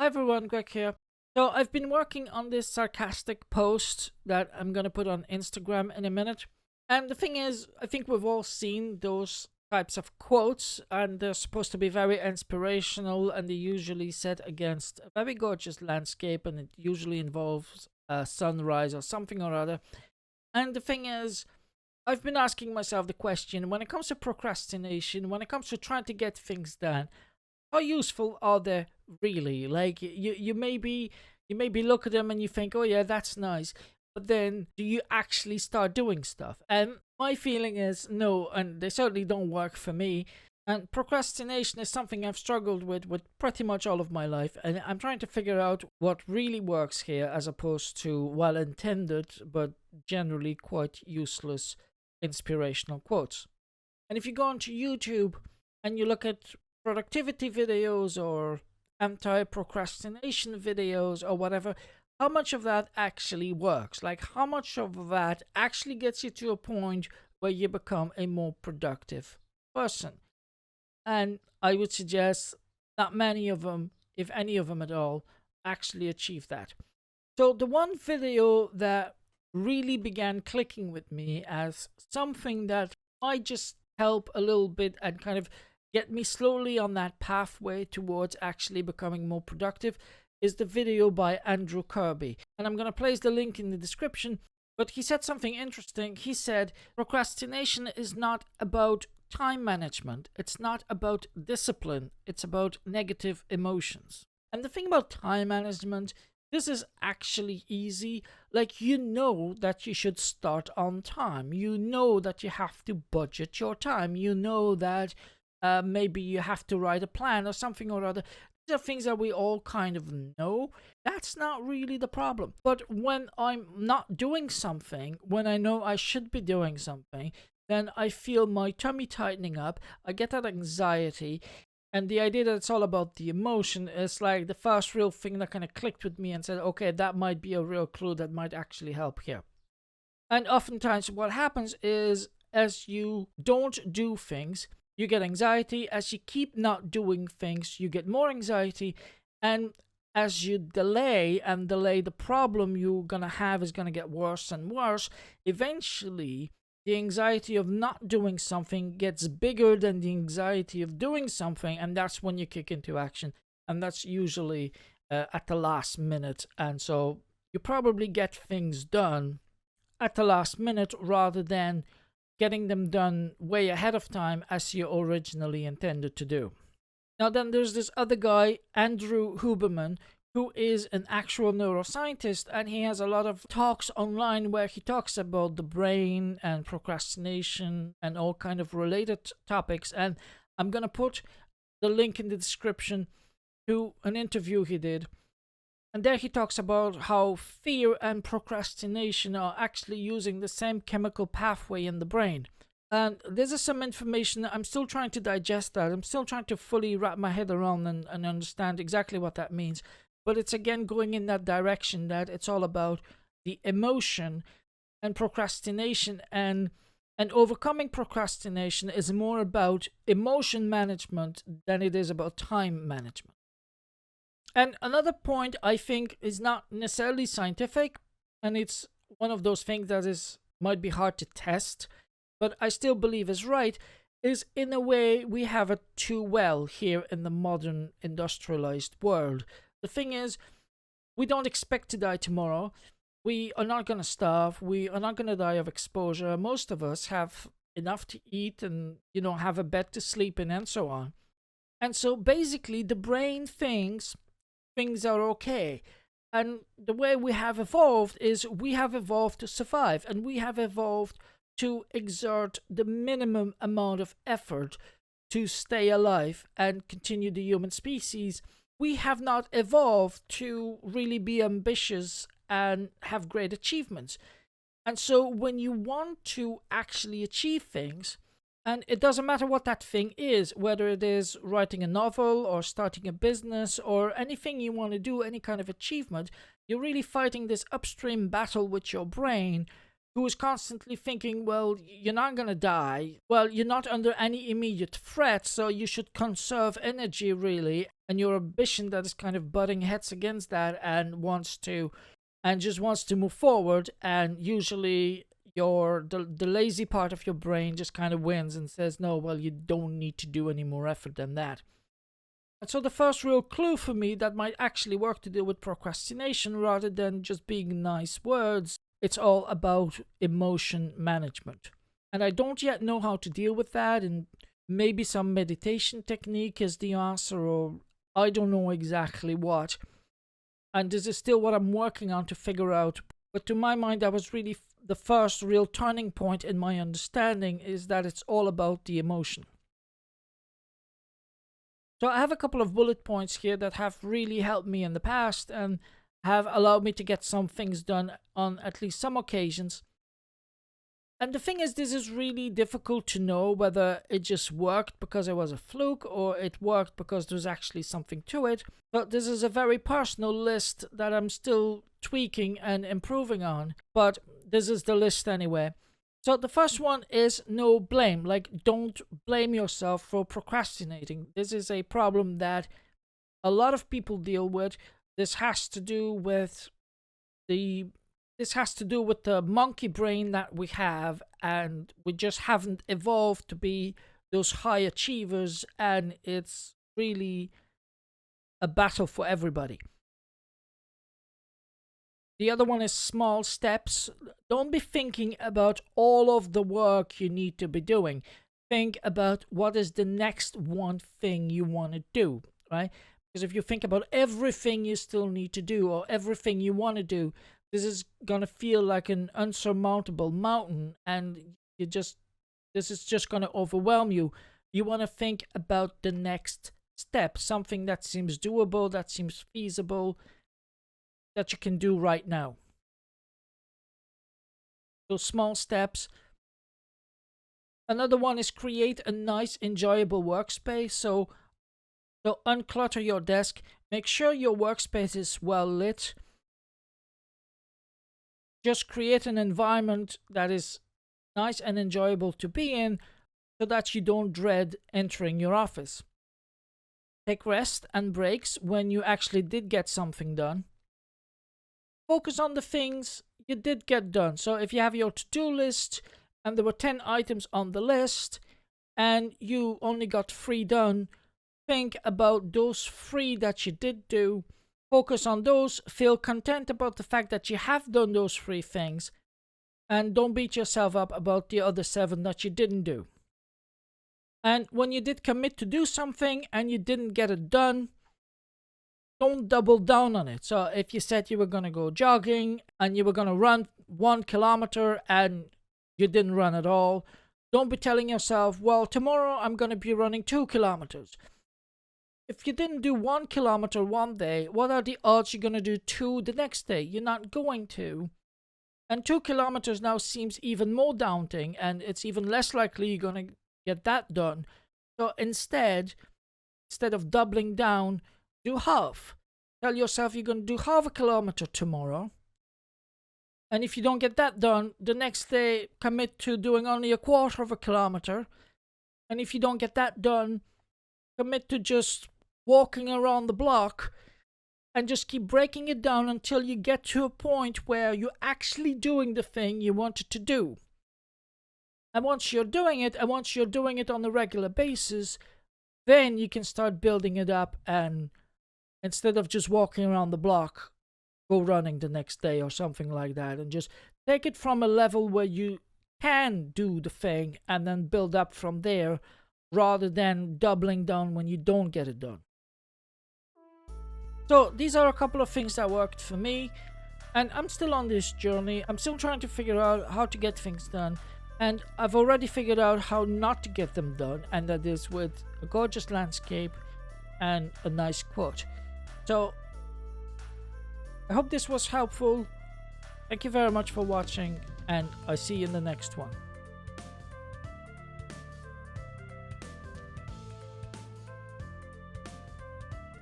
Hi everyone, Greg here. So I've been working on this sarcastic post that I'm gonna put on Instagram in a minute. And the thing is, I think we've all seen those types of quotes, and they're supposed to be very inspirational, and they usually set against a very gorgeous landscape, and it usually involves a sunrise or something or other. And the thing is, I've been asking myself the question, when it comes to procrastination, when it comes to trying to get things done, how useful are they really? Like you maybe look at them and you think, oh yeah, that's nice, but then do you actually start doing stuff? And my feeling is no, and they certainly don't work for me. And procrastination is something I've struggled with pretty much all of my life, and I'm trying to figure out what really works here, as opposed to well intended but generally quite useless inspirational quotes. And if you go onto YouTube and you look at productivity videos or anti-procrastination videos or whatever, how much of that actually works? Like, how much of that actually gets you to a point where you become a more productive person? And I would suggest not many of them, if any of them at all, actually achieve that. So the one video that really began clicking with me as something that might just help a little bit and kind of get me slowly on that pathway towards actually becoming more productive is the video by Andrew Kirby. And I'm going to place the link in the description. But he said something interesting. He said, procrastination is not about time management. It's not about discipline. It's about negative emotions. And the thing about time management, this is actually easy. Like, you know that you should start on time. You know that you have to budget your time. You know that maybe you have to write a plan or something or other. These are things that we all kind of know. That's not really the problem. But when I'm not doing something, when I know I should be doing something, then I feel my tummy tightening up. I get that anxiety. And the idea that it's all about the emotion is like the first real thing that kind of clicked with me and said, okay, that might be a real clue that might actually help here. And oftentimes what happens is, as you don't do things, you get anxiety. As you keep not doing things, you get more anxiety. And as you delay and delay, the problem you're going to have is going to get worse and worse. Eventually, the anxiety of not doing something gets bigger than the anxiety of doing something, and that's when you kick into action. And that's usually at the last minute. And so you probably get things done at the last minute rather than getting them done way ahead of time as you originally intended to do. Now then, there's this other guy, Andrew Huberman, who is an actual neuroscientist, and he has a lot of talks online where he talks about the brain and procrastination and all kind of related topics. And I'm going to put the link in the description to an interview he did. And there he talks about how fear and procrastination are actually using the same chemical pathway in the brain. And this is some information I'm still trying to digest that. I'm still trying to fully wrap my head around and understand exactly what that means. But it's again going in that direction that it's all about the emotion and procrastination, and overcoming procrastination is more about emotion management than it is about time management. And another point I think is not necessarily scientific, and it's one of those things that might be hard to test, but I still believe is right, is in a way we have it too well here in the modern industrialized world. The thing is, we don't expect to die tomorrow. We are not going to starve. We are not going to die of exposure. Most of us have enough to eat and, have a bed to sleep in and so on. And so basically the brain thinks things are okay. And the way we have evolved is we have evolved to survive, and we have evolved to exert the minimum amount of effort to stay alive and continue the human species. We have not evolved to really be ambitious and have great achievements. And so when you want to actually achieve things, and it doesn't matter what that thing is, whether it is writing a novel or starting a business or anything you want to do, any kind of achievement, you're really fighting this upstream battle with your brain who is constantly thinking, well, you're not gonna die. Well, you're not under any immediate threat, so you should conserve energy, really. And your ambition that is kind of butting heads against that and just wants to move forward. And usually the lazy part of your brain just kind of wins and says, no, well, you don't need to do any more effort than that. And so the first real clue for me that might actually work to deal with procrastination rather than just being nice words, it's all about emotion management. And I don't yet know how to deal with that, and maybe some meditation technique is the answer, or I don't know exactly what. And this is still what I'm working on to figure out. But to my mind, that was really the first real turning point in my understanding, is that it's all about the emotion. So I have a couple of bullet points here that have really helped me in the past and have allowed me to get some things done on at least some occasions. And the thing is, this is really difficult to know whether it just worked because it was a fluke or it worked because there's actually something to it. But this is a very personal list that I'm still tweaking and improving on. But this is the list anyway. So the first one is no blame. Like, don't blame yourself for procrastinating. This is a problem that a lot of people deal with. This has to do with the monkey brain that we have, and we just haven't evolved to be those high achievers, and it's really a battle for everybody. The other one is small steps. Don't be thinking about all of the work you need to be doing. Think about what is the next one thing you want to do, right? Because if you think about everything you still need to do or everything you want to do, this is going to feel like an unsurmountable mountain, and this is just going to overwhelm you. You want to think about the next step, something that seems doable, that seems feasible, that you can do right now. Those small steps. Another one is create a nice, enjoyable workspace. So unclutter your desk. Make sure your workspace is well lit. Just create an environment that is nice and enjoyable to be in so that you don't dread entering your office. Take rest and breaks when you actually did get something done. Focus on the things you did get done. So if you have your to-do list and there were 10 items on the list and you only got 3 done, think about those 3 that you did do. Focus on those. Feel content about the fact that you have done those 3 things. And don't beat yourself up about the other 7 that you didn't do. And when you did commit to do something and you didn't get it done, don't double down on it. So if you said you were going to go jogging and you were going to run 1 kilometer and you didn't run at all, don't be telling yourself, well, tomorrow I'm going to be running 2 kilometers. If you didn't do 1 kilometer one day, what are the odds you're going to do 2 the next day? You're not going to. And 2 kilometers now seems even more daunting, and it's even less likely you're going to get that done. So instead of doubling down, do half. Tell yourself you're going to do half a kilometer tomorrow. And if you don't get that done, the next day commit to doing only a quarter of a kilometer. And if you don't get that done, commit to just walking around the block and just keep breaking it down until you get to a point where you're actually doing the thing you wanted to do. And once you're doing it, on a regular basis, then you can start building it up, and instead of just walking around the block, go running the next day or something like that, and just take it from a level where you can do the thing and then build up from there, rather than doubling down when you don't get it done. So these are a couple of things that worked for me, and I'm still on this journey. I'm still trying to figure out how to get things done, and I've already figured out how not to get them done, and that is with a gorgeous landscape and a nice quote. So I hope this was helpful. Thank you very much for watching, and I'll see you in the next one.